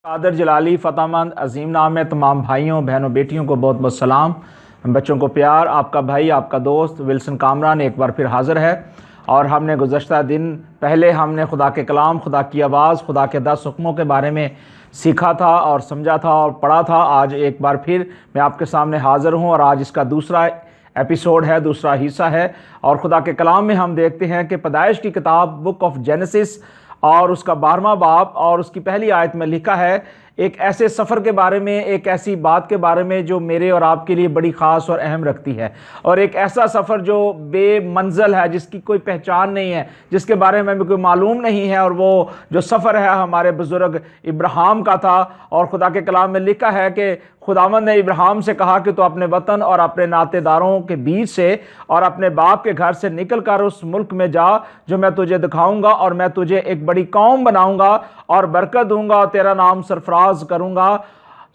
कादर जलाली फ़तेहमंद अजीम नाम है। तमाम भाइयों बहनों बेटियों को बहुत बहुत सलाम, बच्चों को प्यार। आपका भाई आपका दोस्त विल्सन कामरान एक बार फिर हाज़िर है। और हमने गुज़श्ता दिन पहले हमने खुदा के कलाम, खुदा की आवाज़, खुदा के 10 हुक्मों के बारे में सीखा था और समझा था और पढ़ा था। आज एक बार फिर मैं आपके सामने हाज़िर हूँ और आज इसका दूसरा एपिसोड है, दूसरा हिस्सा है। और खुदा के कलाम में हम देखते हैं कि पैदाइश की किताब बुक ऑफ जेनेसिस और उसका 12वां बाब और उसकी पहली आयत में लिखा है एक ऐसे सफ़र के बारे में, एक ऐसी बात के बारे में जो मेरे और आपके लिए बड़ी ख़ास और अहम रखती है। और एक ऐसा सफ़र जो बेमंज़िल है, जिसकी कोई पहचान नहीं है, जिसके बारे में हमें कोई मालूम नहीं है। और वो जो सफ़र है हमारे बुज़ुर्ग इब्राहिम का था। और खुदा के कलाम में लिखा है कि खुदावंद ने इब्राहिम से कहा कि तो अपने वतन और अपने नातेदारों के बीच से और अपने बाप के घर से निकल कर उस मुल्क में जा जो मैं तुझे दिखाऊंगा, और मैं तुझे एक बड़ी कौम बनाऊंगा और बरकत दूंगा और तेरा नाम सरफराज करूंगा।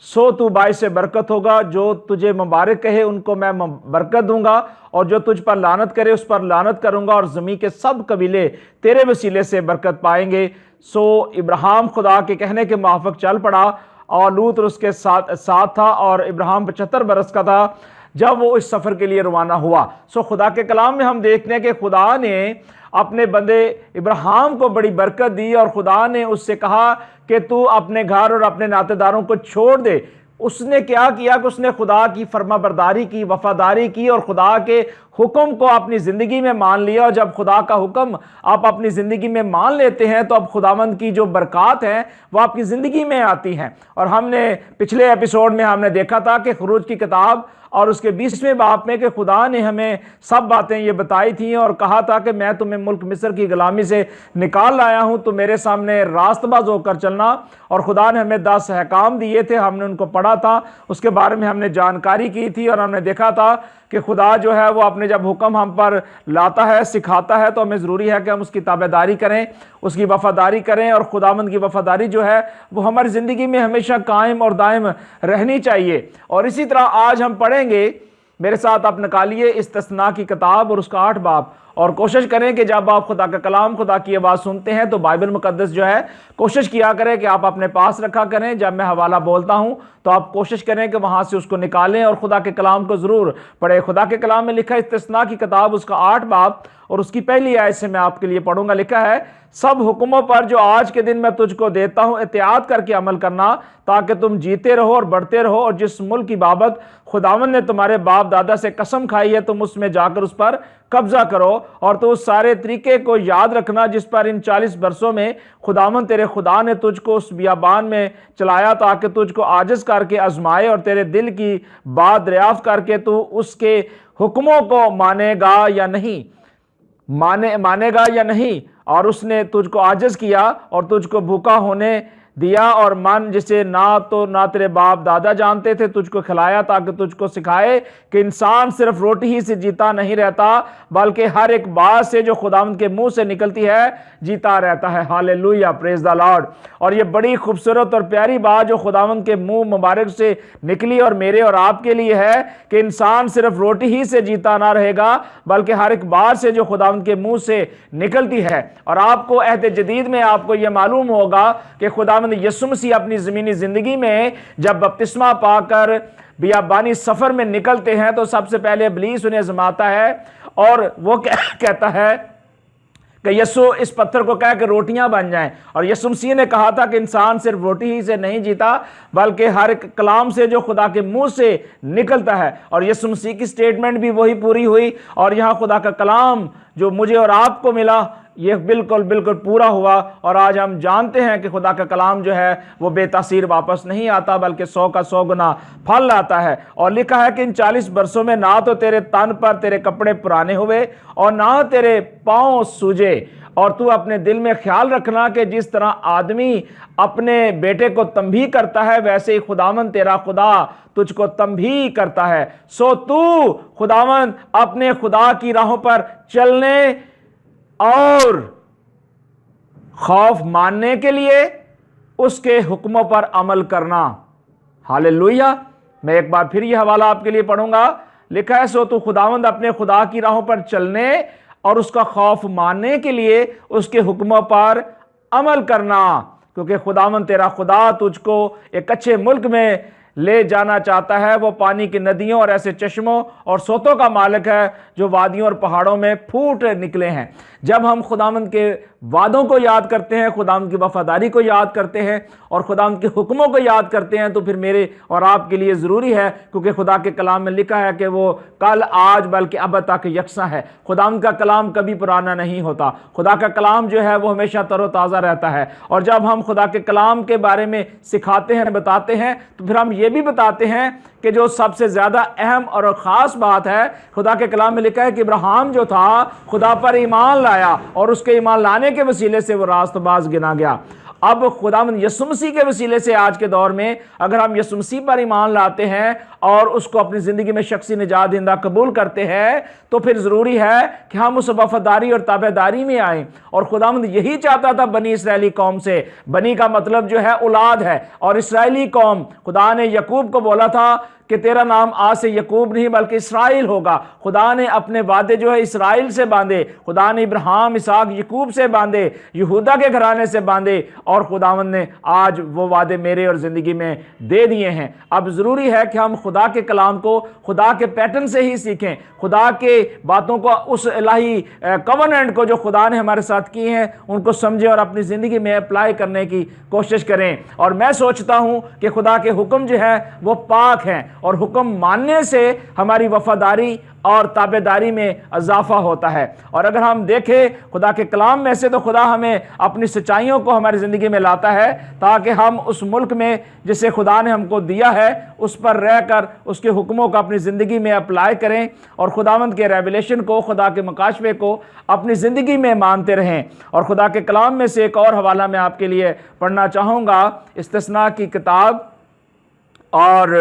सो तू बाइस से बरकत होगा। जो तुझे मुबारक कहे उनको मैं बरकत दूंगा, और जो तुझ पर लानत करे उस पर लानत करूंगा, और ज़मीन के सब कबीले तेरे वसीले से बरकत पाएंगे। सो इब्राहिम खुदा के कहने के मुआफ़िक चल पड़ा और लूत उसके साथ था, और इब्राहिम 75 बरस का था जब वो इस सफ़र के लिए रवाना हुआ। सो खुदा के कलाम में हम देखते हैं कि खुदा ने अपने बंदे इब्राहिम को बड़ी बरकत दी, और खुदा ने उससे कहा कि तू अपने घर और अपने नातेदारों को छोड़ दे। उसने क्या किया कि उसने खुदा की फर्माबरदारी की, वफादारी की, और खुदा के हुक्म को अपनी ज़िंदगी में मान लिया। और जब खुदा का हुक्म आप अपनी ज़िंदगी में मान लेते हैं तो अब खुदावंद की जो बरक़ात हैं वो आपकी ज़िंदगी में आती हैं। और हमने पिछले एपिसोड में हमने देखा था कि खुरूज की किताब और उसके 20वें बाब में कि खुदा ने हमें सब बातें ये बताई थी और कहा था कि मैं तुम्हें मुल्क मिस्र की गुलामी से निकाल लाया हूँ, तो मेरे सामने रास्तबाज होकर चलना। और खुदा ने हमें 10 अहकाम दिए थे, हमने उनको पढ़ा था, उसके बारे में हमने जानकारी की थी। और हमने देखा था कि खुदा जो है वो अपने जब हुक्म हम पर लाता है, सिखाता है, तो हमें ज़रूरी है कि हम उसकी ताबेदारी करें, उसकी वफादारी करें। और खुदावंद की वफादारी जो है वो हमारी ज़िंदगी में हमेशा कायम और दायम रहनी चाहिए। और इसी तरह आज हम पढ़ेंगे, मेरे साथ आप निकालिए इस्तिस्ना की किताब और उसका 8 बाब, और कोशिश करें कि जब आप खुदा का कलाम, खुदा की आवाज़ सुनते हैं तो बाइबल मुकद्दस जो है कोशिश किया करें कि आप अपने पास रखा करें। जब मैं हवाला बोलता हूं तो आप कोशिश करें कि वहां से उसको निकालें और खुदा के कलाम को ज़रूर पढ़ें। खुदा के कलाम में लिखा है इस्तिस्ना की किताब उसका 8 बाब और उसकी पहली आयत से मैं आपके लिए पढ़ूंगा। लिखा है, सब हुक्मों पर जो आज के दिन मैं तुझको देता हूं एहतियात करके अमल करना, ताकि तुम जीते रहो और बढ़ते रहो। और जिस मुल्क की बाबत खुदावन ने तुम्हारे बाप दादा से कसम खाई है तुम उसमें जाकर उस पर कब्जा करो। और तो उस सारे तरीके को याद रखना जिस पर इन 40 बरसों में खुदावन तेरे खुदा ने तुझको उस बियाबान में चलाया, ताकि तुझको आजिज करके आजमाए और तेरे दिल की बात दरियाफ्त करके तू उसके हुक्मों को मानेगा या नहीं। और उसने तुझको आजिज किया और तुझको भूखा होने दिया, और मन जिसे ना तेरे बाप दादा जानते थे तुझको खिलाया, ताकि तुझको सिखाए कि इंसान सिर्फ रोटी ही से जीता नहीं रहता, बल्कि हर एक बात से जो खुदावंद के मुंह से निकलती है जीता रहता है। Hallelujah, praise the Lord. और ये बड़ी खूबसूरत और प्यारी बात जो खुदावंद के मुंह मुबारक से निकली और मेरे और आपके लिए है कि इंसान सिर्फ रोटी ही से जीता ना रहेगा, बल्कि हर एक बात से जो खुदावंद के मुंह से निकलती है। और आपको अहद जदीद में आपको यह मालूम होगा कि खुदावंद यीशु मसीह अपनी ज़मीनी ज़िंदगी में जब बपतिस्मा पाकर बियाबानी सफ़र में निकलते हैं तो सबसे पहले इब्लीस उन्हें आज़माता है, और वो कहता है कि यीशु इस पत्थर को कह के रोटियां बन जाएं। और यीशु मसीह ने कहा था कि इंसान सिर्फ रोटी ही से नहीं जीता, बल्कि हर एक कलाम से जो खुदा के मुंह से निकलता है। और यीशु मसीह की स्टेटमेंट भी वही पूरी हुई, और यहाँ खुदा का कलाम जो मुझे और आपको मिला ये बिल्कुल पूरा हुआ। और आज हम जानते हैं कि खुदा का कलाम जो है वो बेतासीर वापस नहीं आता, बल्कि 100 का 100 गुना फल आता है। और लिखा है कि इन 40 बरसों में ना तो तेरे तन पर तेरे कपड़े पुराने हुए और ना तेरे पांव सूजे। और तू अपने दिल में ख्याल रखना कि जिस तरह आदमी अपने बेटे को तंबीह करता है, वैसे ही खुदावंद तेरा खुदा तुझको तंबीह करता है। सो तू खुदावंद अपने खुदा की राहों पर चलने और खौफ मानने के लिए उसके हुक्मों पर अमल करना। हालेलुया। मैं एक बार फिर यह हवाला आपके लिए पढ़ूंगा। लिखा है, सो तू खुदावंद अपने खुदा की राहों पर चलने और उसका खौफ मानने के लिए उसके हुक्मों पर अमल करना, क्योंकि खुदावंद तेरा खुदा तुझको एक अच्छे मुल्क में ले जाना चाहता है। वो पानी की नदियों और ऐसे चश्मों और सोतों का मालिक है जो वादियों और पहाड़ों में फूट निकले हैं। जब हम खुदावंद के वादों को याद करते हैं, खुदावंद की वफादारी को याद करते हैं और खुदावंद के हुक्मों को याद करते हैं, तो फिर मेरे और आपके लिए ज़रूरी है, क्योंकि खुदा के कलाम में लिखा है कि वो कल आज बल्कि अब तक यकसा है। खुदावंद का कलाम कभी पुराना नहीं होता। खुदा का कलाम जो है वो हमेशा तरोताज़ा रहता है। और जब हम खुदा के कलाम के बारे में सिखाते हैं, बताते हैं, तो फिर हम ये भी बताते हैं कि जो सबसे ज़्यादा अहम और ख़ास बात है, खुदा के कलाम में लिखा है कि इब्राहिम जो था खुदा पर ईमान लाया और उसके ईमान लाने के वसीले से वो रास्तबाज गिना गया। अब खुदावंद यीशु मसीह के वसीले से आज के दौर में अगर हम यीशु मसीह पर ईमान लाते हैं और उसको अपनी ज़िंदगी में शख्सी निजात दहिंदा कबूल करते हैं, तो फिर ज़रूरी है कि हम उस वफादारी और ताबेदारी में आएँ। और खुदावंद यही चाहता था बनी इसराइली कौम से। बनी का मतलब जो है औलाद है, और इसराइली कौम, खुदा ने यकूब को बोला था कि तेरा नाम आज से यकूब नहीं बल्कि इसराइल होगा। खुदा ने अपने वादे जो है इसराइल से बांधे। खुदा ने इब्राहिम, इसहाक, यकूब से बांधे, यहूदा के घराने से बांधे, और खुदावंद ने आज वो वादे मेरे और ज़िंदगी में दे दिए हैं। अब ज़रूरी है कि हम खुदा के कलाम को खुदा के पैटर्न से ही सीखें, खुदा के बातों को, उस इलाही कवनेंट को जो खुदा ने हमारे साथ किए हैं, उनको समझें और अपनी ज़िंदगी में अप्लाई करने की कोशिश करें। और मैं सोचता हूँ कि खुदा के हुक्म जो है वो पाक हैं, और हुक्म मानने से हमारी वफादारी और ताबेदारी में इजाफा होता है। और अगर हम देखें खुदा के कलाम में से, तो खुदा हमें अपनी सच्चाइयों को हमारी ज़िंदगी में लाता है ताकि हम उस मुल्क में जिसे खुदा ने हमको दिया है उस पर रहकर उसके हुक्मों को अपनी ज़िंदगी में अप्लाई करें और खुदावंद के रेवलेशन को, खुदा के मकाशवे को अपनी ज़िंदगी में मानते रहें। और खुदा के कलाम में से एक और हवाला मैं आपके लिए पढ़ना चाहूँगा, इस्तिस्ना की किताब और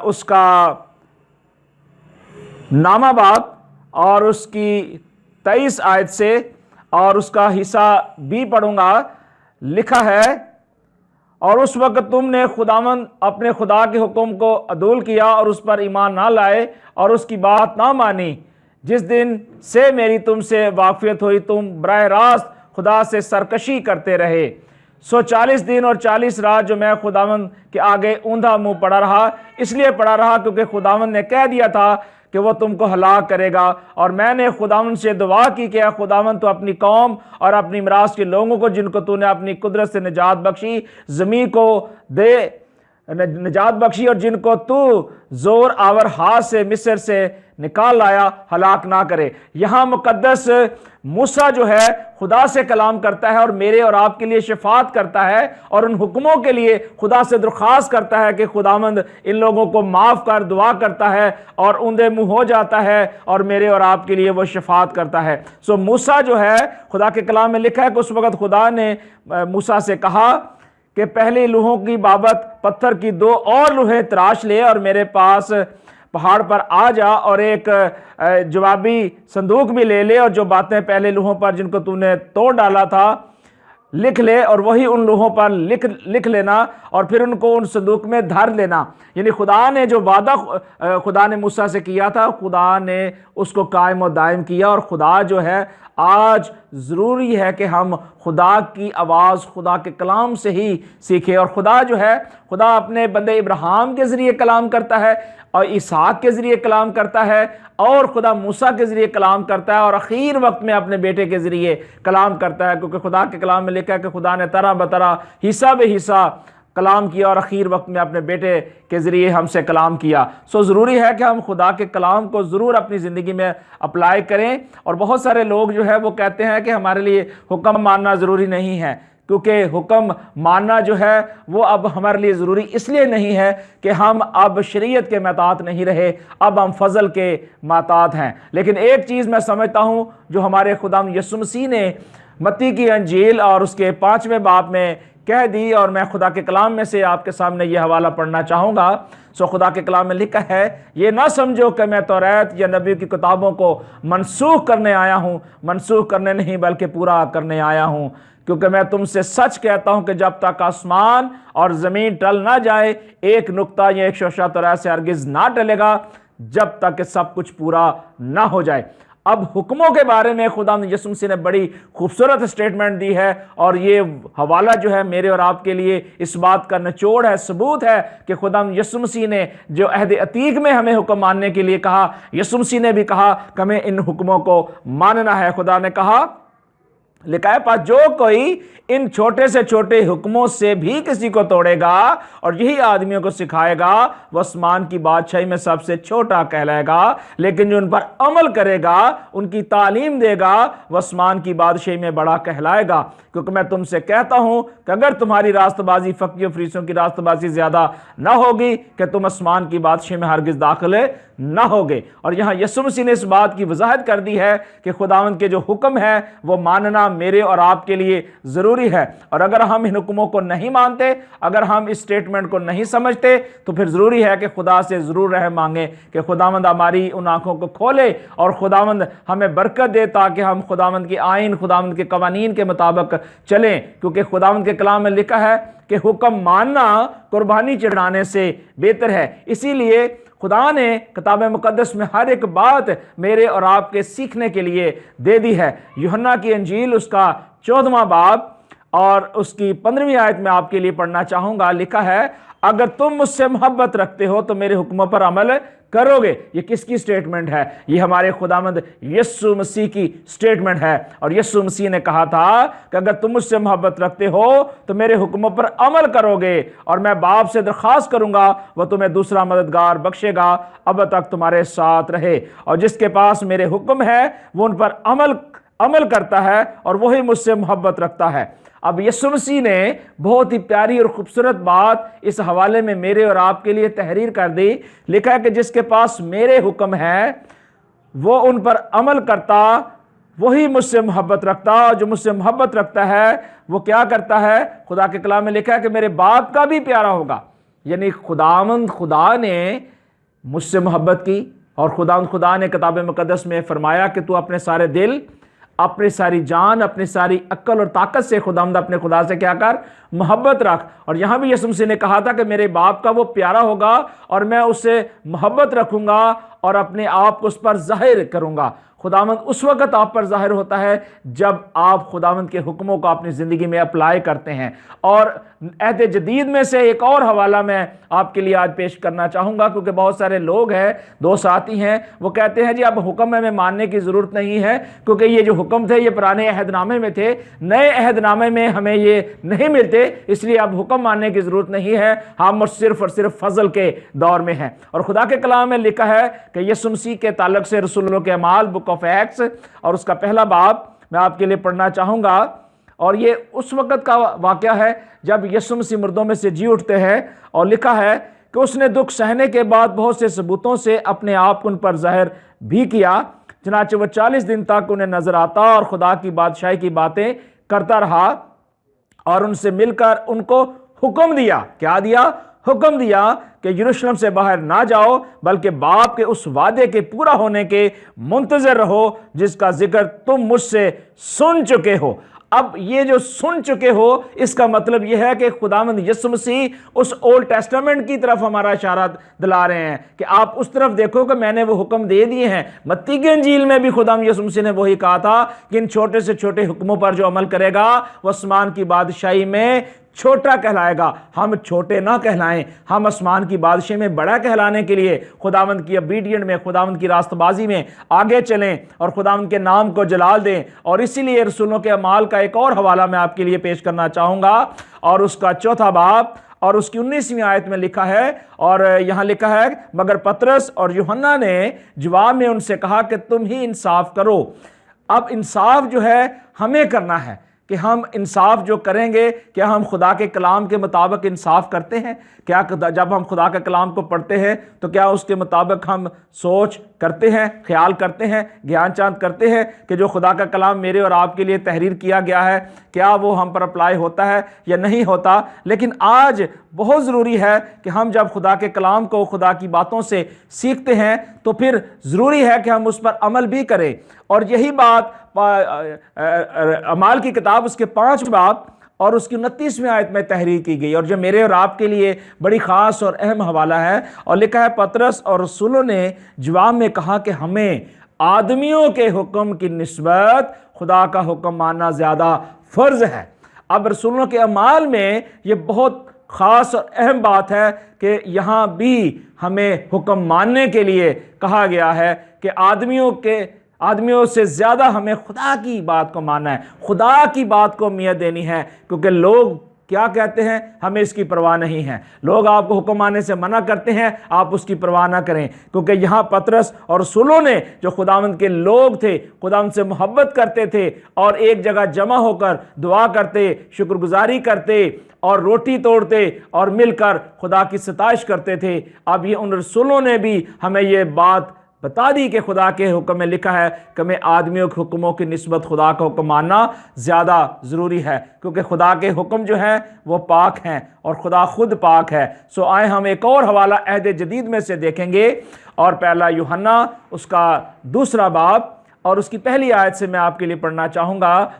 उसका नामाबाद और उसकी 23 आयत से और उसका हिस्सा भी पढ़ूंगा। लिखा है, और उस वक्त तुमने खुदावंद अपने खुदा के हुक्म को अदूल किया और उस पर ईमान ना लाए और उसकी बात ना मानी। जिस दिन से मेरी तुमसे वाक़फियत हुई, तुम बराह रास्त खुदा से सरकशी करते रहे। 40 दिन और 40 रात जो मैं खुदावंद के आगे ऊंधा मुंह पड़ा रहा, इसलिए पड़ा रहा क्योंकि खुदावंद ने कह दिया था कि वो तुमको हलाक करेगा। और मैंने खुदावंद से दुआ की कि खुदावंद तो अपनी कौम और अपनी मिरास के लोगों को, जिनको तूने अपनी कुदरत से निजात बख्शी, ज़मीन को दे निजात बख्शी, और जिनको तू जोर आवर हाथ से मिस्र से निकाल लाया, हलाक ना करे। यहाँ मुकद्दस मूसा जो है खुदा से कलाम करता है और मेरे और आपके लिए शफात करता है और उन हुक्मों के लिए खुदा से दरख्वास्त करता है कि खुदावंद इन लोगों को माफ़ कर, दुआ करता है और ऊंधे मुंह हो जाता है और मेरे और आपके लिए वो शफात करता है। सो मूसा जो है, खुदा के कलाम में लिखा है कि उस वक़्त खुदा ने मूसा से कहा कि पहले लूहों की बाबत पत्थर की 2 और लूहें तराश ले और मेरे पास पहाड़ पर आ जा और एक जवाबी संदूक भी ले ले, और जो बातें पहले लूहों पर जिनको तूने तोड़ डाला था लिख ले, और वही उन लूहों पर लिख लेना और फिर उनको उन संदूक में धर लेना। यानी खुदा ने जो वादा खुदा ने मूसा से किया था, खुदा ने उसको कायम और दायम किया। और खुदा जो है, आज ज़रूरी है कि हम खुदा की आवाज़, खुदा के कलाम से ही सीखें। और खुदा जो है, खुदा अपने बंदे इब्राहिम के ज़रिए कलाम करता है और इसहाक के ज़रिए कलाम करता है और खुदा मूसा के ज़रिए कलाम करता है और आखिर वक्त में अपने बेटे के ज़रिए कलाम करता है, क्योंकि खुदा के कलाम में लिखा है कि खुदा ने तरह बतरा, हिस्सा बे हिस्सा कलाम किया और आखिर वक्त में अपने बेटे के ज़रिए हमसे कलाम किया। सो ज़रूरी है कि हम खुदा के कलाम को ज़रूर अपनी ज़िंदगी में अप्लाई करें। और बहुत सारे लोग जो है वो कहते हैं कि हमारे लिए हुक्म मानना ज़रूरी नहीं है, क्योंकि हुक्म मानना जो है वो अब हमारे लिए ज़रूरी इसलिए नहीं है कि हम अब शरीयत के महतात नहीं रहे, अब हम फजल के महतात हैं। लेकिन एक चीज़ मैं समझता हूँ जो हमारे खुदा यीशु मसीह ने मत्ती की अंजील और उसके 5वें बाब में कह दी, और मैं खुदा के कलाम में से आपके सामने ये हवाला पढ़ना चाहूँगा। सो खुदा के कलाम में लिखा है, ये ना समझो कि मैं तौरात या नबी की किताबों को मनसूख करने आया हूँ, मनसूख करने नहीं बल्कि पूरा करने आया हूँ। क्योंकि मैं तुमसे सच कहता हूं कि जब तक आसमान और ज़मीन टल ना जाए, एक नुक्ता या एक शोशा तौरात से हरगिज़ ना टलेगा, जब तक कि सब कुछ पूरा ना हो जाए। अब हुक्मों के बारे में खुदा यीशु मसीह ने बड़ी खूबसूरत स्टेटमेंट दी है, और ये हवाला जो है मेरे और आपके लिए इस बात का निचोड़ है, सबूत है कि खुदा यीशु मसीह ने जो अहद अतीक में हमें हुक्म मानने के लिए कहा, यीशु मसीह ने भी कहा कि हमें इन हुक्मों को मानना है। खुदा ने कहा, लिखा है, पर जो कोई इन छोटे से छोटे हुक्मों से भी किसी को तोड़ेगा और यही आदमियों को सिखाएगा, वह आसमान की बादशाही में सबसे छोटा कहलाएगा, लेकिन जो उन पर अमल करेगा, उनकी तालीम देगा, वह आसमान की बादशाही में बड़ा कहलाएगा। क्योंकि मैं तुमसे कहता हूं कि अगर तुम्हारी रास्तबाजी फकीरों फरीसियों की रास्तबाजी ज्यादा ना होगी कि तुम आसमान की बादशाही में हरगिज दाखिल ना होगे। और यहां यीशु मसीह ने इस बात की वजाहत कर दी है कि खुदावंद के जो हुक्म है वो मानना मेरे और आपके लिए जरूरी है। और अगर हम इन हुक्मों को नहीं मानते, अगर हम इस स्टेटमेंट को नहीं समझते, तो फिर जरूरी है कि खुदा से जरूर रहम मांगे कि खुदावंद हमारी उन आंखों को खोले और खुदावंद हमें बरकत दे, ताकि हम खुदावंद की आइन, खुदावंद के कवानीन के मुताबिक चलें। क्योंकि खुदावंद के कलाम में लिखा है कि हुक्म मानना कुर्बानी चढ़ाने से बेहतर है। इसीलिए खुदा ने किताब मुकद्दस में हर एक बात मेरे और आपके सीखने के लिए दे दी है। यूहन्ना की अंजील उसका 14वां बाब और उसकी 15वीं आयत में आपके लिए पढ़ना चाहूंगा। लिखा है, अगर तुम मुझसे मोहब्बत रखते हो तो मेरे हुक्मों पर अमल करोगे। ये किसकी स्टेटमेंट है? ये हमारे खुदावंद यीशु मसीह की स्टेटमेंट है। और यीशु मसीह ने कहा था कि अगर तुम मुझसे मोहब्बत रखते हो तो मेरे हुक्मों पर अमल करोगे, और मैं बाप से दरखास्त करूंगा, वह तुम्हें दूसरा मददगार बख्शेगा, अब तक तुम्हारे साथ रहे। और जिसके पास मेरे हुक्म है वो उन पर अमल करता है, और वही मुझसे मोहब्बत रखता है। अब यीशु मसीह ने बहुत ही प्यारी और खूबसूरत बात इस हवाले में मेरे और आपके लिए तहरीर कर दी। लिखा है कि जिसके पास मेरे हुक्म है वो उन पर अमल करता, वही मुझसे मोहब्बत रखता, और जो मुझसे मोहब्बत रखता है वो क्या करता है? खुदा के कलाम में लिखा है कि मेरे बाप का भी प्यारा होगा। यानी खुदा ने मुझसे मोहब्बत की, और खुदा ने किताब मुकद्दस में फरमाया कि तू अपने सारे दिल, अपनी सारी जान, अपनी सारी अक्ल और ताकत से खुदावंद अपने खुदा से क्या कर? मोहब्बत रख। और यहां भी यीशु मसीह ने कहा था कि मेरे बाप का वो प्यारा होगा और मैं उससे मोहब्बत रखूंगा और अपने आप को उस पर जाहिर करूंगा। खुदावंद उस वक्त आप पर जाहिर होता है जब आप खुदावंद के हुक्मों को अपनी ज़िंदगी में अप्लाई करते हैं। और अहद जदीद में से एक और हवाला मैं आपके लिए आज पेश करना चाहूँगा, क्योंकि बहुत सारे लोग हैं, दो साथी हैं, वो कहते हैं जी अब हुक्म हमें मानने की ज़रूरत नहीं है, क्योंकि ये जो हुक्म थे ये पुराने अहदनामे में थे, नए अहदनामे में हमें ये नहीं मिलते, इसलिए अब हुक्म मानने की ज़रूरत नहीं है, हम सिर्फ और सिर्फ फजल के दौर में हैं। और खुदा के कलाम में लिखा है कि यीशु मसीह के ताल्लुक से रसूलों के अमाल बुक ऑफ एक्ट्स और उसका पहला बाब मैं आपके लिए पढ़ना चाहूंगा। और ये उस वक्त का वाकया है जब यीशु मसीह मुर्दों में से जी उठते हैं, और लिखा है कि उसने दुख सहने के बाद बहुत से सबूतों से अपने आप उन पर जाहिर भी किया, चनाचे वह 40 दिन तक उन्हें नजर आता और खुदा की बादशाही की बातें करता रहा, और उनसे मिलकर उनको हुक्म दिया। क्या दिया? हुक्म दिया कि यरूशलेम से बाहर ना जाओ, बल्कि बाप के उस वादे के पूरा होने के मुंतजर रहो जिसका जिक्र तुम मुझसे सुन चुके हो। अब ये जो सुन चुके हो, इसका मतलब यह है कि खुदावंद यीशु मसीह उस ओल्ड टेस्टामेंट की तरफ हमारा इशारा दिला रहे हैं कि आप उस तरफ देखो कि मैंने वो हुक्म दे दिए हैं। मत्ती की अंजील में भी खुदावंद यीशु मसीह ने वही कहा था कि इन छोटे से छोटे हुक्मों पर जो अमल करेगा वह आसमान की बादशाही में छोटा कहलाएगा। हम छोटे ना कहलाएं, हम आसमान की बादशाही में बड़ा कहलाने के लिए खुदावंद की ओबीडिएंट में, खुदावंद की रास्तबाजी में आगे चलें और खुदावंद के नाम को जलाल दें। और इसीलिए रसूलों के अमाल का एक और हवाला मैं आपके लिए पेश करना चाहूंगा, और उसका 4था बाब और उसकी 19वीं आयत में लिखा है, और यहां लिखा है, मगर पतरस और यूहन्ना ने जवाब में उनसे कहा कि तुम ही इंसाफ करो। अब इंसाफ जो है हमें करना है कि हम इंसाफ जो करेंगे, क्या हम खुदा के कलाम के मुताबिक इंसाफ करते हैं? क्या जब हम खुदा के कलाम को पढ़ते हैं तो क्या उसके मुताबिक हम सोच करते हैं, ख्याल करते हैं, ज्ञान चांद करते हैं कि जो खुदा का कलाम मेरे और आपके लिए तहरीर किया गया है, क्या वो हम पर अप्लाई होता है या नहीं होता? लेकिन आज बहुत ज़रूरी है कि हम जब खुदा के कलाम को, खुदा की बातों से सीखते हैं, तो फिर ज़रूरी है कि हम उस पर अमल भी करें। और यही बात अमाल की किताब उसके 5 बाब और उसकी 29वीं आयत में तहरीर की गई, और जो मेरे और आपके लिए बड़ी ख़ास और अहम हवाला है। और लिखा है, पतरस और रसूलों ने जवाब में कहा कि हमें आदमियों के हुक्म की निस्बत खुदा का हुक्म मानना ज़्यादा फ़र्ज है। अब रसूलों के अमाल में ये बहुत ख़ास और अहम बात है कि यहाँ भी हमें हुक्म मानने के लिए कहा गया है कि आदमियों से ज़्यादा हमें खुदा की बात को मानना है, खुदा की बात को अहमियत देनी है। क्योंकि लोग क्या कहते हैं, हमें इसकी परवाह नहीं है। लोग आपको हुक्म मानने से मना करते हैं, आप उसकी परवाह ना करें। क्योंकि यहाँ पतरस और रसूलों ने, जो खुदावंद के लोग थे, खुदावंद से मोहब्बत करते थे और एक जगह जमा होकर दुआ करते, शुक्रगुजारी करते और रोटी तोड़ते और मिलकर खुदा की सताइश करते थे। अब ये उन रसूलों ने भी हमें ये बात बता दी कि खुदा के हुक्म में लिखा है कि हमें आदमियों के हुक्मों की निस्बत खुदा का हुक्म मानना ज़्यादा ज़रूरी है। क्योंकि खुदा के हुक्म जो हैं वो पाक हैं और खुदा खुद पाक है। सो आए हम एक और हवाला अहद जदीद में से देखेंगे, और पहला यूहन्ना उसका 2 बाब और उसकी पहली आयत से मैं आपके लिए पढ़ना चाहूँगा।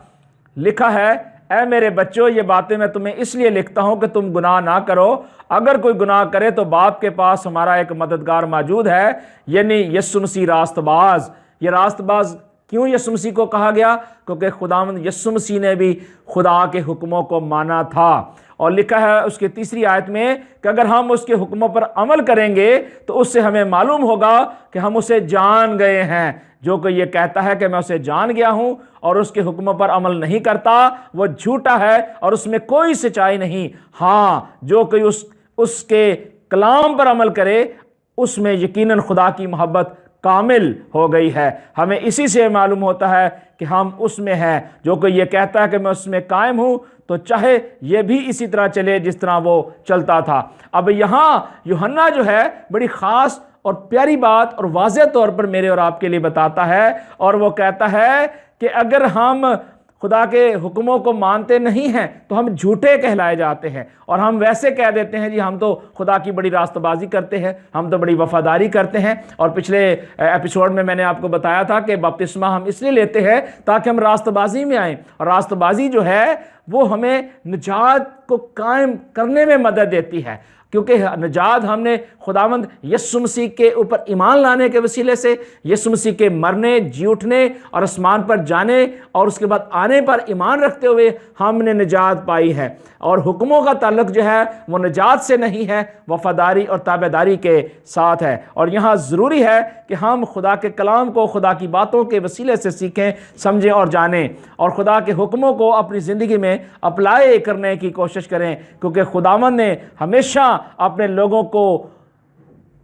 लिखा है, ऐ मेरे बच्चों, ये बातें मैं तुम्हें इसलिए लिखता हूँ कि तुम गुनाह ना करो। अगर कोई गुनाह करे तो बाप के पास हमारा एक मददगार मौजूद है, यानी यीशु मसीह रास्तबाज। ये रास्तबाज क्यों यीशु मसीह को कहा गया? क्योंकि खुदावंद यीशु मसीह ने भी खुदा के हुक्मों को माना था। और लिखा है उसके 3 आयत में कि अगर हम उसके हुक्मों पर अमल करेंगे तो उससे हमें मालूम होगा कि हम उसे जान गए हैं। जो कोई ये कहता है कि मैं उसे जान गया हूं और उसके हुक्मों पर अमल नहीं करता, वो झूठा है और उसमें कोई सच्चाई नहीं। हाँ, जो कोई उसके कलाम पर अमल करे, उसमें यकीनन खुदा की मोहब्बत कामिल हो गई है। हमें इसी से मालूम होता है कि हम उसमें हैं। जो कोई ये कहता है कि मैं उसमें कायम हूं, तो चाहे ये भी इसी तरह चले जिस तरह वो चलता था। अब यहाँ यूहन्ना जो है बड़ी ख़ास और प्यारी बात और वाज़ेह तौर पर मेरे और आपके लिए बताता है, और वो कहता है कि अगर हम खुदा के हुक्मों को मानते नहीं हैं तो हम झूठे कहलाए जाते हैं। और हम वैसे कह देते हैं जी हम तो खुदा की बड़ी रास्तबाजी करते हैं, हम तो बड़ी वफादारी करते हैं। और पिछले एपिसोड में मैंने आपको बताया था कि बपतिस्मा हम इसलिए लेते हैं ताकि हम रास्तबाजी में आएँ, और रास्तबाजी जो है वो हमें निजात को कायम करने में मदद देती है। क्योंकि निजात हमने खुदावंद यीशु मसीह के ऊपर ईमान लाने के वसीले से, यीशु मसीह के मरने, जी उठने और आसमान पर जाने और उसके बाद आने पर ईमान रखते हुए हमने निजात पाई है। और हुक्मों का ताल्लुक जो है वो निजात से नहीं है, वफादारी और ताबेदारी के साथ है। और यहाँ ज़रूरी है कि हम खुदा के कलाम को खुदा की बातों के वसीले से सीखें, समझें और जानें, और खुदा के हुक्मों को अपनी ज़िंदगी में अप्लाई करने की कोशिश करें। क्योंकि खुदावंद ने हमेशा अपने लोगों को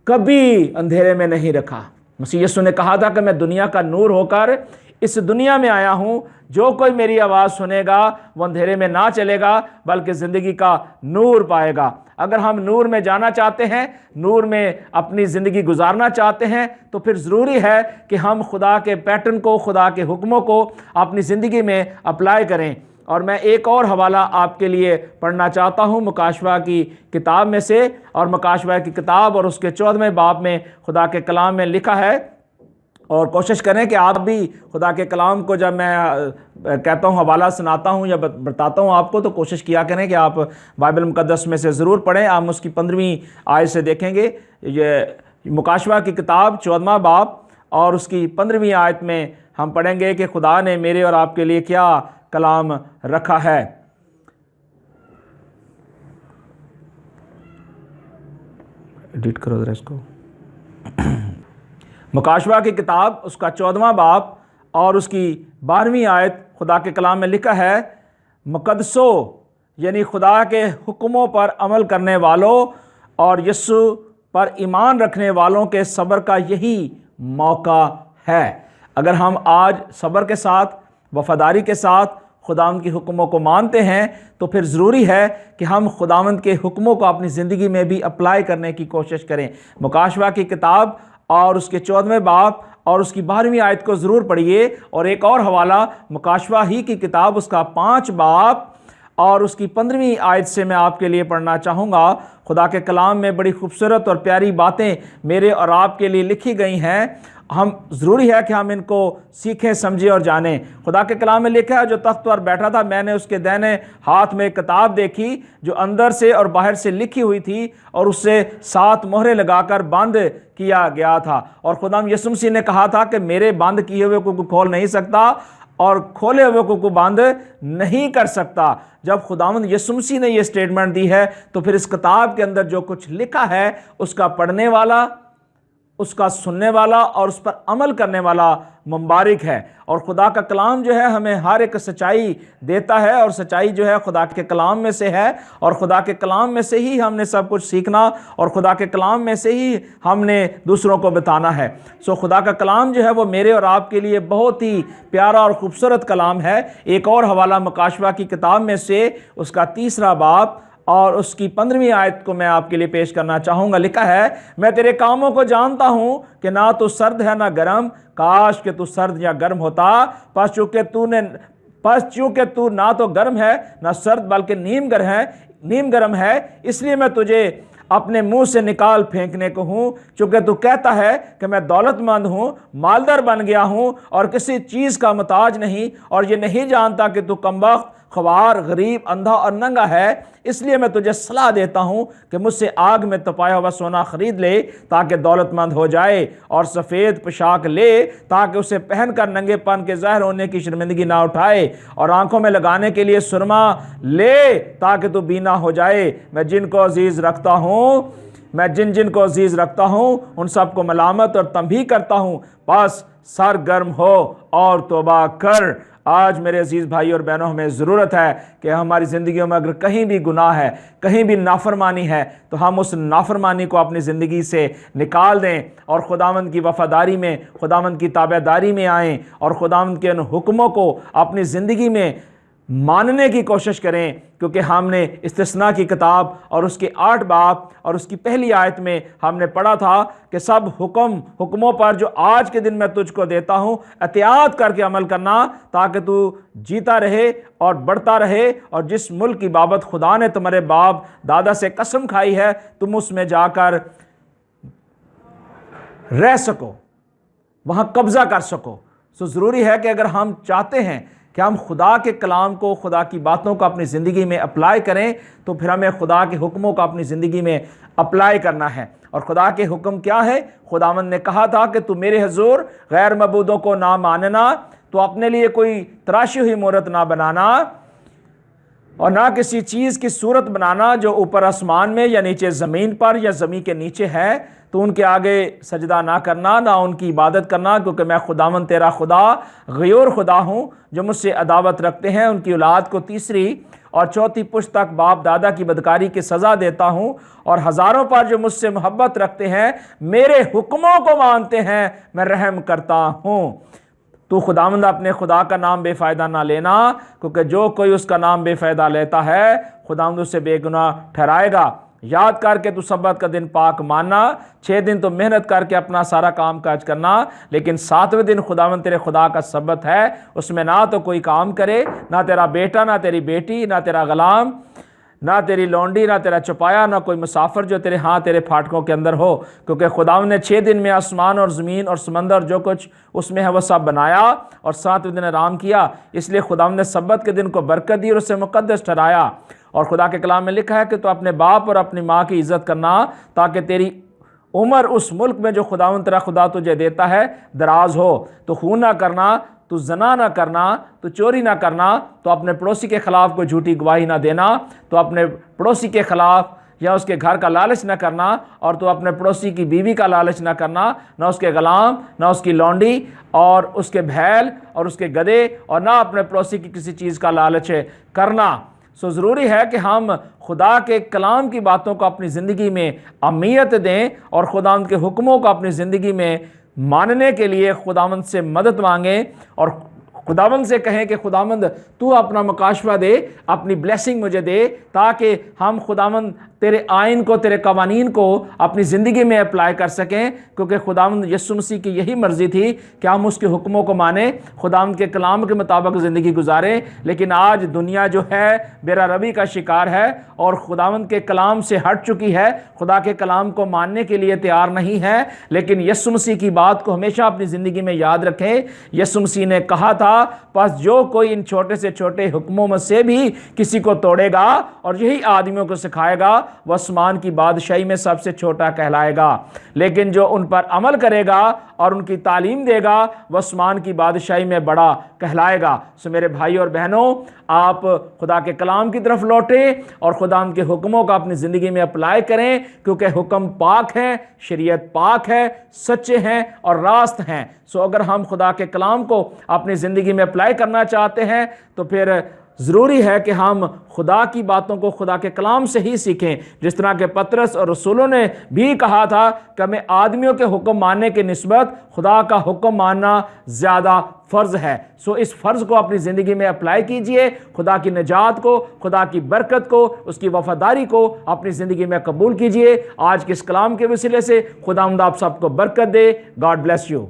कभी अंधेरे में नहीं रखा। मसीह यीशु ने कहा था कि मैं दुनिया का नूर होकर इस दुनिया में आया हूं, जो कोई मेरी आवाज़ सुनेगा वो अंधेरे में ना चलेगा बल्कि ज़िंदगी का नूर पाएगा। अगर हम नूर में जाना चाहते हैं, नूर में अपनी ज़िंदगी गुजारना चाहते हैं, तो फिर ज़रूरी है कि हम खुदा के पैटर्न को, खुदा के हुक्मों को अपनी ज़िंदगी में अप्लाई करें। और मैं एक और हवाला आपके लिए पढ़ना चाहता हूँ मुकाशवा की किताब में से, और मुकाशवा की किताब और उसके 14वें बाब में खुदा के कलाम में लिखा है। और कोशिश करें कि आप भी खुदा के कलाम को, जब मैं कहता हूँ, हवाला सुनाता हूँ या बताता हूँ आपको, तो कोशिश किया करें कि आप बाइबल मुकद्दस में से ज़रूर पढ़ें। आप उसकी 15वीं आयत से देखेंगे। ये मुकाशवा की किताब 14वां बाब और उसकी 15वीं आयत में हम पढ़ेंगे कि खुदा ने मेरे और आपके लिए क्या कलाम रखा है। एडिट करो जरा इसको। मुकाशवा की किताब उसका 14वां बाब और उसकी 12वीं आयत खुदा के कलाम में लिखा है, मुकद्दसों यानी खुदा के हुक्मों पर अमल करने वालों और यीशु पर ईमान रखने वालों के सब्र का यही मौका है। अगर हम आज सब्र के साथ, वफादारी के साथ खुदावंद के हुक्मों को मानते हैं, तो फिर ज़रूरी है कि हम खुदावंद के हुक्मों को अपनी ज़िंदगी में भी अप्लाई करने की कोशिश करें। मुकाशवा की किताब और उसके 14वें बाब और उसकी 12वीं आयत को ज़रूर पढ़िए। और एक और हवाला मुकाशवा ही की किताब उसका 5 बाब और उसकी 15वीं आयत से मैं आपके लिए पढ़ना चाहूँगा। खुदा के कलाम में बड़ी खूबसूरत और प्यारी बातें मेरे और आपके लिए लिखी गई हैं। हम ज़रूरी है कि हम इनको सीखें, समझें और जानें। खुदा के कलाम में लिखा है, जो तख्त पर बैठा था मैंने उसके दाहिने हाथ में एक किताब देखी जो अंदर से और बाहर से लिखी हुई थी और उससे 7 मोहरें लगाकर बंद किया गया था। और खुदाम यीशु मसीह ने कहा था कि मेरे बंद किए हुए को खोल नहीं सकता और खोले हुए को बंद नहीं कर सकता। जब खुदावंद यीशु मसीह ने यह स्टेटमेंट दी है तो फिर इस किताब के अंदर जो कुछ लिखा है उसका पढ़ने वाला, उसका सुनने वाला और उस पर अमल करने वाला मुबारक है। और खुदा का कलाम जो है हमें हर एक सच्चाई देता है और सच्चाई जो है खुदा के कलाम में से है और खुदा के कलाम में से ही हमने सब कुछ सीखना और खुदा के कलाम में से ही हमने दूसरों को बताना है। सो खुदा का कलाम जो है वो मेरे और आपके लिए बहुत ही प्यारा और खूबसूरत कलाम है। एक और हवाला मुकाशवा की किताब में से उसका 3रा बाब और उसकी 15वीं आयत को मैं आपके लिए पेश करना चाहूँगा। लिखा है, मैं तेरे कामों को जानता हूँ कि ना तो सर्द है ना गर्म, काश कि तू सर्द या गर्म होता। पर चूँकि तू ना तो गर्म है ना सर्द बल्कि नीम गर्म है, इसलिए मैं तुझे अपने मुंह से निकाल फेंकने को हूँ। चूँकि तू कहता है कि मैं दौलतमंद हूँ, मालदार बन गया हूँ और किसी चीज़ का मुताज नहीं, और ये नहीं जानता कि तू कमबख्त, ख्वार, गरीब, अंधा और नंगा है। इसलिए मैं तुझे सलाह देता हूँ कि मुझसे आग में तपाया हुआ सोना खरीद ले ताकि दौलतमंद हो जाए, और सफ़ेद पोशाक ले ताकि उसे पहनकर नंगेपन के ज़ाहिर होने की शर्मिंदगी ना उठाए, और आंखों में लगाने के लिए सुरमा ले ताकि तू बीना हो जाए। मैं जिनको अजीज़ रखता हूँ उन सबको मलामत और तंबीह करता हूँ, बस सरगर्म हो और तौबा कर। आज मेरे अजीज़ भाई और बहनों, हमें ज़रूरत है कि हमारी ज़िंदगियों में अगर कहीं भी गुनाह है, कहीं भी नाफरमानी है, तो हम उस नाफरमानी को अपनी ज़िंदगी से निकाल दें और खुदावंद की वफ़ादारी में, खुदावंद की ताबेदारी में आएँ और खुदावंद के उन हुक्मों को अपनी ज़िंदगी में मानने की कोशिश करें। क्योंकि हमने इस्तिस्ना की किताब और उसके 8 बाब और उसकी पहली आयत में हमने पढ़ा था कि सब हुक्मों पर जो आज के दिन मैं तुझको देता हूँ एहतियात करके अमल करना, ताकि तू जीता रहे और बढ़ता रहे, और जिस मुल्क की बाबत खुदा ने तुम्हारे बाप दादा से कसम खाई है तुम उसमें जाकर रह सको, वहाँ कब्ज़ा कर सको। सो ज़रूरी है कि अगर हम चाहते हैं कि हम खुदा के कलाम को, खुदा की बातों को अपनी ज़िंदगी में अप्लाई करें, तो फिर हमें खुदा के हुक्मों को अपनी ज़िंदगी में अप्लाई करना है। और खुदा के हुक्म क्या है? खुदावंद ने कहा था कि तू मेरे हुजूर गैर मबूदों को ना मानना, तो अपने लिए कोई तराशी हुई मूरत ना बनाना और ना किसी चीज़ की सूरत बनाना जो ऊपर आसमान में या नीचे ज़मीन पर या ज़मीन के नीचे है, तो उनके आगे सजदा ना करना, ना उनकी इबादत करना, क्योंकि मैं खुदावंद तेरा खुदा गयूर खुदा हूँ जो मुझसे अदावत रखते हैं उनकी औलाद को 3री और 4थी पुश्त तक बाप दादा की बदकारी की सज़ा देता हूँ, और हज़ारों पर जो मुझसे मोहब्बत रखते हैं, मेरे हुक्मों को मानते हैं, मैं रहम करता हूँ। तू खुदावंद अपने खुदा का नाम बेफ़ायदा ना लेना, क्योंकि जो कोई उसका नाम बेफ़ायदा लेता है खुदावंद उसे बेगुनाह ठहराएगा। याद करके तू सब्बत का दिन पाक मानना, 6 दिन तो मेहनत करके अपना सारा काम काज करना, लेकिन 7वें दिन खुदावंद तेरे खुदा का सब्बत है, उसमें ना तो कोई काम करे, ना तेरा बेटा, ना तेरी बेटी, ना तेरा गुलाम, ना तेरी लौंडी, ना तेरा चौपाया, ना कोई मुसाफिर जो तेरे फाटकों के अंदर हो। क्योंकि खुदावंद ने 6 दिन में आसमान और ज़मीन और समंदर जो कुछ उसमें है वो सब बनाया और 7वें दिन आराम किया। इसलिए खुदावंद ने सब्बत के दिन को बरकत दी और उसे मुक़द्दस ठहराया। और खुदा के कलाम में लिखा है कि तो अपने बाप और अपनी माँ की इज़्ज़त करना, ताकि तेरी उम्र उस मुल्क में जो खुदावंद तेरा खुदा तुझे देता है दराज हो। तो खून ना करना, तो जना ना करना, तो चोरी ना करना, तो अपने पड़ोसी के खिलाफ कोई झूठी गवाही ना देना, तो अपने पड़ोसी के खिलाफ या उसके घर का लालच ना करना, और तो अपने पड़ोसी की बीवी का लालच ना करना, ना उसके गुलाम, ना उसकी लौंडी और उसके बैल और उसके गधे, और ना अपने पड़ोसी की किसी चीज़ का लालच करना। सो ज़रूरी है कि हम खुदा के कलाम की बातों को अपनी ज़िंदगी में अहमियत दें और खुदावंद के हुक्मों को अपनी ज़िंदगी में मानने के लिए खुदावंद से मदद मांगें और खुदावंद से कहें कि खुदावंद तू अपना मुकाशवा दे, अपनी ब्लेसिंग मुझे दे, ताकि हम खुदावंद तेरे आइन को, तेरे कवानीन को अपनी ज़िंदगी में अप्लाई कर सकें, क्योंकि खुदावंद यीशु मसीह की यही मर्ज़ी थी कि हम उसके हुक्मों को माने, खुदावंद के कलाम के मुताबिक ज़िंदगी गुजारें। लेकिन आज दुनिया जो है बेरा रवी का शिकार है और खुदावंद के कलाम से हट चुकी है, खुदा के कलाम को मानने के लिए तैयार नहीं है। लेकिन यीशु मसीह की बात को हमेशा अपनी ज़िंदगी में याद रखें। यीशु मसीह ने कहा था, बस जो कोई इन छोटे से छोटे हुक्मों में से भी किसी को तोड़ेगा और यही आदमियों को सिखाएगा, वह आसमान की बादशाही में सबसे छोटा कहलाएगा। लेकिन जो उन पर अमल करेगा और उनकी तालीम देगा, वह आसमान की बादशाही में बड़ा कहलाएगा। सो मेरे भाई और बहनों, आप खुदा के कलाम की तरफ लौटें और खुदा के हुक्मों का अपनी ज़िंदगी में अप्लाई करें, क्योंकि हुक्म पाक हैं, शरीयत पाक है, सच्चे हैं और रास्त हैं। सो अगर हम खुदा के कलाम को अपनी ज़िंदगी में अप्लाई करना चाहते हैं तो फिर ज़रूरी है कि हम खुदा की बातों को खुदा के कलाम से ही सीखें। जिस तरह के पतरस और रसूलों ने भी कहा था कि हमें आदमियों के हुक्म मानने के निस्बत खुदा का हुक्म मानना ज़्यादा फ़र्ज़ है। सो इस फ़र्ज़ को अपनी ज़िंदगी में अप्लाई कीजिए। खुदा की निजात को, खुदा की बरकत को, उसकी वफ़ादारी को अपनी ज़िंदगी में कबूल कीजिए। आज के इस कलाम के वसीले से खुदावंद आप सबको बरकत दे। God bless you.